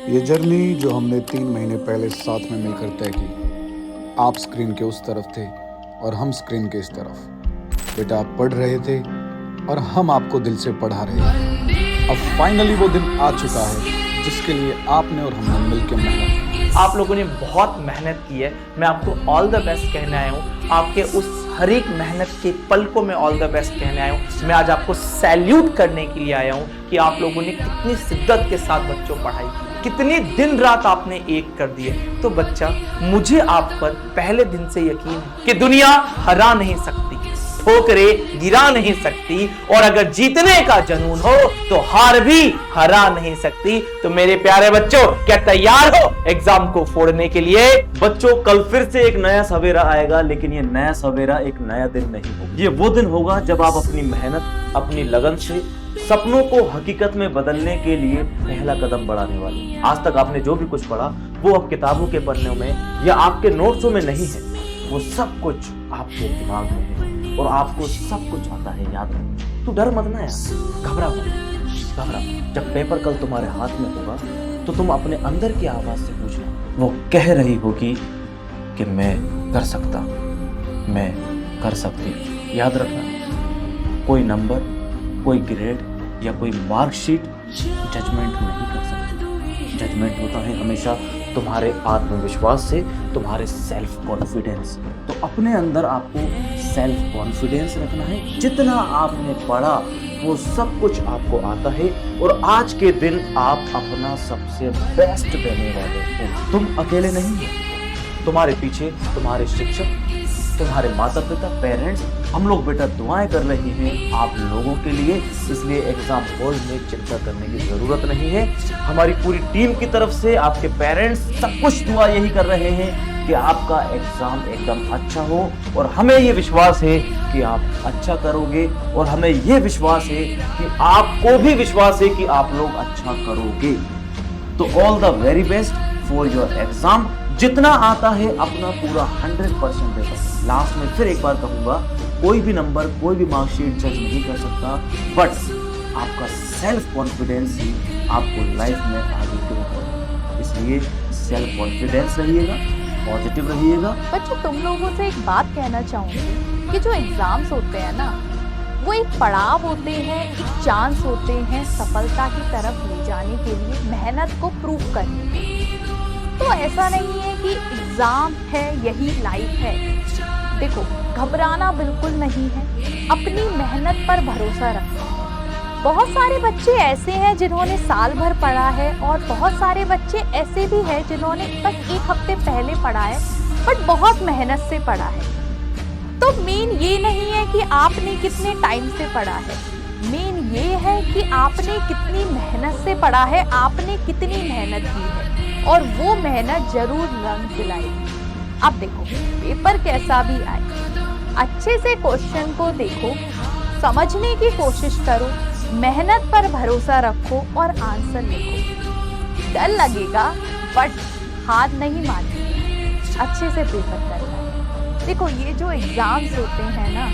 ये जर्नी जो हमने 3 महीने पहले साथ में मिलकर तय की, आप स्क्रीन के उस तरफ थे और हम स्क्रीन के इस तरफ। बेटा आप पढ़ रहे थे और हम आपको दिल से पढ़ा रहे थे। अब फाइनली वो दिन आ चुका है जिसके लिए आपने और हमने मिलकर मेहनत की। आप लोगों ने बहुत मेहनत की है। मैं आपको ऑल द बेस्ट कहने आया हूँ। आपके उस हर एक मेहनत के पल को मैं ऑल द बेस्ट कहने आया हूँ। मैं आज आपको सैल्यूट करने के लिए आया हूँ कि आप लोगों ने कितनी शिद्दत के साथ बच्चों पढ़ाई की, कितने दिन रात आपने एक कर दिए। तो बच्चा, मुझे आप पर पहले दिन से यकीन है कि दुनिया हरा नहीं सकती, ठोकरें गिरा नहीं सकती, और अगर जीतने का जुनून हो तो हार भी हरा नहीं सकती। तो मेरे प्यारे बच्चों, क्या तैयार हो एग्जाम को फोड़ने के लिए? बच्चों, कल फिर से एक नया सवेरा आएगा, लेकिन ये नया सवेरा एक नया दिन नहीं होगा। ये वो दिन होगा जब आप अपनी मेहनत, अपनी लगन से सपनों को हकीकत में बदलने के लिए पहला कदम बढ़ाने वाले हैं। आज तक आपने जो भी कुछ पढ़ा वो अब किताबों के पन्नों में या आपके नोट्सों में नहीं है, वो सब कुछ आपके दिमाग में है और आपको सब कुछ आता है। याद रखो, तू डर मत ना यार, घबरा मत। जब पेपर कल तुम्हारे हाथ में होगा तो तुम अपने अंदर की आवाज से पूछना, वो कह रही होगी कि मैं कर सकता, मैं कर सकती। याद रखना, कोई नंबर, कोई ग्रेड या कोई मार्कशीट जजमेंट नहीं कर सकती। जजमेंट होता है हमेशा तुम्हारे आत्मविश्वास से, तुम्हारे सेल्फ कॉन्फिडेंस। तो अपने अंदर आपको सेल्फ कॉन्फिडेंस रखना है। जितना आपने पढ़ा वो सब कुछ आपको आता है और आज के दिन आप अपना सबसे बेस्ट देने वाले हो। तुम अकेले नहीं हो, तुम्हारे पीछे तुम्हारे शिक्षक, तुम्हारे माता पिता, पेरेंट्स, हम लोग बेटा दुआएं कर रहे हैं आप लोगों के लिए। इसलिए एग्जाम हॉल में चिंता करने की जरूरत नहीं है। हमारी पूरी टीम की तरफ से आपके पेरेंट्स सब कुछ दुआ यही कर रहे हैं कि आपका एग्जाम एकदम अच्छा हो, और हमें ये विश्वास है कि आप अच्छा करोगे, और हमें ये विश्वास है कि आपको भी विश्वास है कि आप लोग अच्छा करोगे। तो all the very best for your exam. जितना आता है अपना पूरा 100% देगा। लास्ट में फिर एक बार कहूंगा, कोई भी नंबर, कोई भी मार्कशीट जज नहीं कर सकता, बट आपका सेल्फ कॉन्फिडेंस ही आपको लाइफ में आगे ग्रो करेगा। इसलिए सेल्फ कॉन्फिडेंस रहिएगा, पॉजिटिव रहिएगा। बच्चों, तुम लोगों से एक बात कहना चाहूंगी कि जो एग्जाम्स होते हैं ना, वो एक पड़ाव होते हैं, एक चांस होते हैं सफलता की तरफ ले जाने के लिए, मेहनत को प्रूव करने के लिए। तो ऐसा नहीं है कि एग्जाम है यही लाइफ है। देखो, घबराना बिल्कुल नहीं है, अपनी मेहनत पर भरोसा रखना। बहुत सारे बच्चे ऐसे हैं जिन्होंने साल भर पढ़ा है, और बहुत सारे बच्चे ऐसे भी हैं जिन्होंने बस एक हफ्ते पहले पढ़ा है, बट बहुत मेहनत से पढ़ा है। तो मेन ये नहीं है कि आपने कितने टाइम से पढ़ा है, मेन ये है कि आपने कितनी मेहनत से पढ़ा है, आपने कितनी मेहनत की है, और वो मेहनत जरूर रंग दिलाएगी। अब देखो, पेपर कैसा भी आए, अच्छे से क्वेश्चन को देखो, समझने की कोशिश करो, मेहनत पर भरोसा रखो और आंसर लिखो। डर लगेगा बट हार नहीं माननी, अच्छे से पेपर करना है। देखो, ये जो एग्जाम्स होते हैं ना,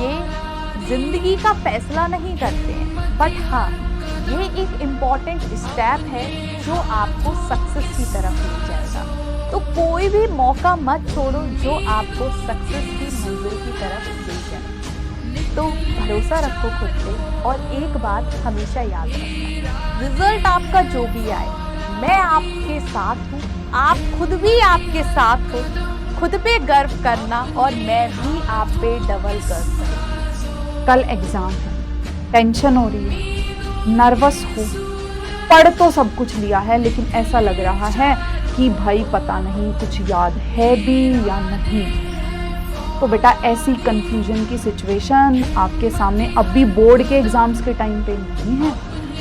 ये जिंदगी का फैसला नहीं करते हैं, बट हाँ, ये एक इम्पॉर्टेंट स्टेप है जो आपको सक्सेस की तरफ ले जाएगा। तो कोई भी मौका मत छोड़ो जो आपको सक्सेस की मंजिल की तरफ ले जाए। तो भरोसा रखो खुद पे, और एक बात हमेशा याद रखना, रिजल्ट आपका जो भी आए, मैं आपके साथ हूँ, आप खुद भी आपके साथ हो। खुद पे गर्व करना, और मैं भी आप पे डबल गर्व करूँ। कल एग्जाम है, टेंशन हो रही है, नर्वस हो, पढ़ तो सब कुछ लिया है, लेकिन ऐसा लग रहा है कि भाई पता नहीं कुछ याद है भी या नहीं। तो बेटा, ऐसी कंफ्यूजन की सिचुएशन आपके सामने अभी बोर्ड के एग्जाम्स के टाइम पे नहीं है।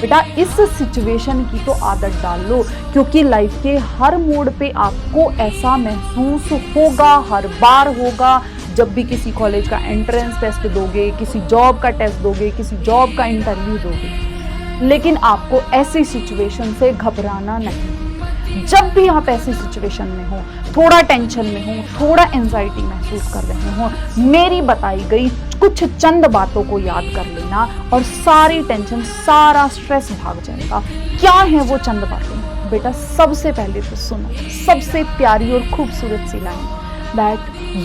बेटा, इस सिचुएशन की तो आदत डाल लो, क्योंकि लाइफ के हर मोड़ पे आपको ऐसा महसूस होगा, हर बार होगा, जब भी किसी कॉलेज का एंट्रेंस टेस्ट दोगे, किसी जॉब का टेस्ट दोगे, किसी जॉब का इंटरव्यू दोगे, लेकिन आपको ऐसी सिचुएशन से घबराना नहीं। जब भी आप ऐसी सिचुएशन में हो, थोड़ा टेंशन में हो, थोड़ा एंजाइटी महसूस कर रहे हो, मेरी बताई गई कुछ चंद बातों को याद कर लेना और सारी टेंशन, सारा स्ट्रेस भाग जाएगा। क्या है वो चंद बातें? बेटा सबसे पहले तो सुनो सबसे प्यारी और खूबसूरत सी line, that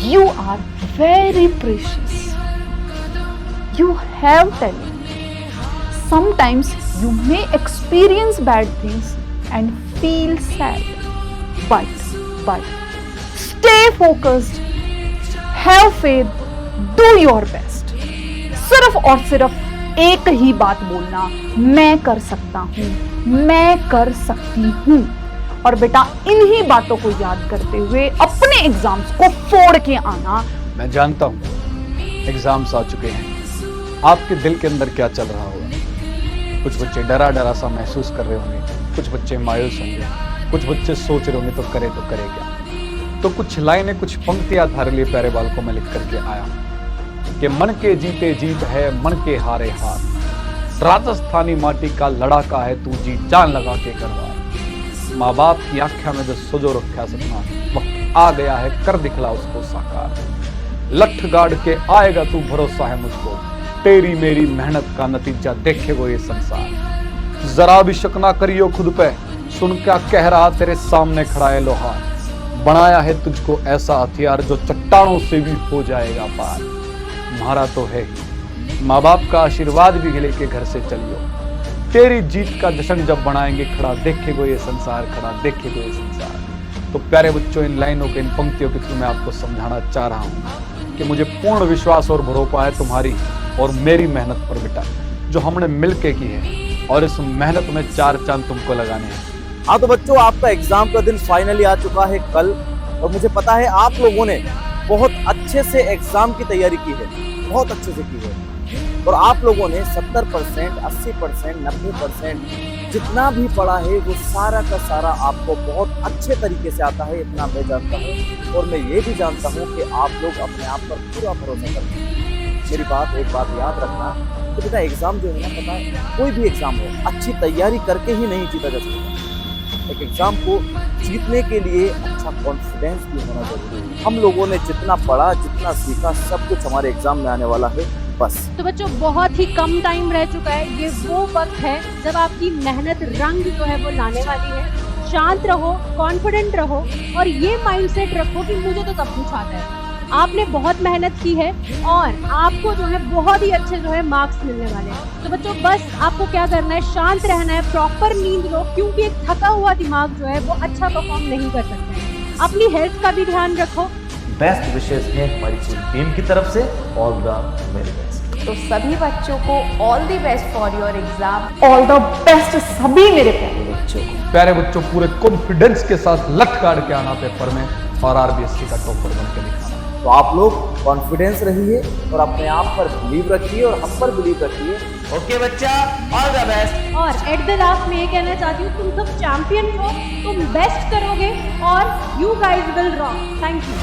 you are very precious, you have talent, sometimes you may experience bad things and feel sad, but stay focused, have faith, do your best. सिर्फ और सिर्फ एक ही बात बोलना, मैं कर सकता हूँ, मैं कर सकती हूँ। और बेटा इन्हीं बातों को याद करते हुए अपने एग्जाम्स को फोड़ के आना। मैं जानता हूँ एग्जाम्स आ चुके हैं, आपके दिल के अंदर क्या चल रहा होगा। कुछ बच्चे डरा डरा सा महसूस कर रहे होंगे, कुछ बच्चे मायूस होंगे, कुछ बच्चे सोच रहे होंगे तो करे क्या। तो कुछ लाइनें, कुछ पंक्तियां थारे लिए प्यारे बालकों में लिख करके आया कि मन के जीते जीत है, मन के हारे हार, राजस्थानी माटी का लड़ाका है, तू जी जान लगा के करवा। माँ बाप की आंखों में जो सजो रखा सपना, वक्त आ गया है, कर दिखला उसको साकार। लठ गाड़ के आएगा तू, भरोसा है मुझको, तेरी मेरी मेहनत का नतीजा देखेगो ये संसार। जरा भी शक ना करियो खुद पे, सुन क्या कह रहा तेरे सामने खड़ा है लोहार। बनाया है तुझको ऐसा हथियार जो चट्टानों से भी हो जाएगा पार। मारा तो है ही, माँ बाप का आशीर्वाद भी लेके घर से चलियो, तेरी जीत का जश्न जब बनाएंगे खड़ा, देखेगो ये संसार खड़ा, देखेगो ये संसार। तो प्यारे बच्चों, इन लाइनों के, इन पंक्तियों के थ्रू मैं आपको समझाना चाह रहा हूँ कि मुझे पूर्ण विश्वास और भरोसा है तुम्हारी और मेरी मेहनत पर बेटा, जो हमने मिलके की है, और इस मेहनत में 4 चांद तुमको लगाने हैं। हाँ तो बच्चों, आपका एग्जाम का दिन फाइनली आ चुका है कल, और मुझे पता है आप लोगों ने बहुत अच्छे से एग्जाम की तैयारी की है, बहुत अच्छे से की है, और आप लोगों ने 70%, 80%, 90% जितना भी पढ़ा है वो सारा का सारा आपको बहुत अच्छे तरीके से आता है, इतना मैं जानता हूँ। और मैं ये भी जानता हूँ कि आप लोग अपने आप पर पूरा भरोसा करते हैं। मेरी बात, एक बात याद रखना कि बेटा एग्जाम जो है ना, पता है कोई भी एग्जाम हो, अच्छी तैयारी करके ही नहीं जीता जा सकता। एक एग्जाम को जीतने के लिए अच्छा कॉन्फिडेंस भी होना जरूरी है। हम लोगों ने जितना पढ़ा, जितना सीखा, सब कुछ हमारे एग्जाम में आने वाला है बस। तो बच्चों बहुत ही कम टाइम रह चुका है, ये वो वक्त है जब आपकी मेहनत रंग जो है वो लाने वाली है। शांत रहो, कॉन्फिडेंट रहो, और ये माइंडसेट रखो कि मुझे तो सब कुछ आता है। आपने बहुत मेहनत की है और आपको जो है बहुत ही अच्छे जो है मार्क्स मिलने वाले हैं। तो बच्चों बस आपको क्या करना है, शांत रहना है, प्रॉपर नींद लो, क्योंकि एक थका हुआ दिमाग जो है वो अच्छा परफॉर्म नहीं कर सकता है। अपनी हेल्थ का भी ध्यान रखो। बेस्ट विशेष है हमारी पूरी टीम की तरफ से, ऑल द वेरी बेस्ट। तो सभी बच्चों को all the best for your exam. All the best सभी मेरे प्यारे बच्चों को। प्यारे बच्चों, पूरे कॉन्फिडेंस के साथ लठ काट के आना पेपर में और आरबीएससी का टॉपर बन के दिखाना। तो आप लोग कॉन्फिडेंस रहिए और अपने आप पर बिलीव रखिए और हम पर बिलीव रखिए। ओके बच्चा, ऑल द बेस्ट। और एट द लास्ट में ये कहना चाहती हूँ, तुम सब चैंपियन हो, तुम बेस्ट करोगे और you guys will rock. Thank you.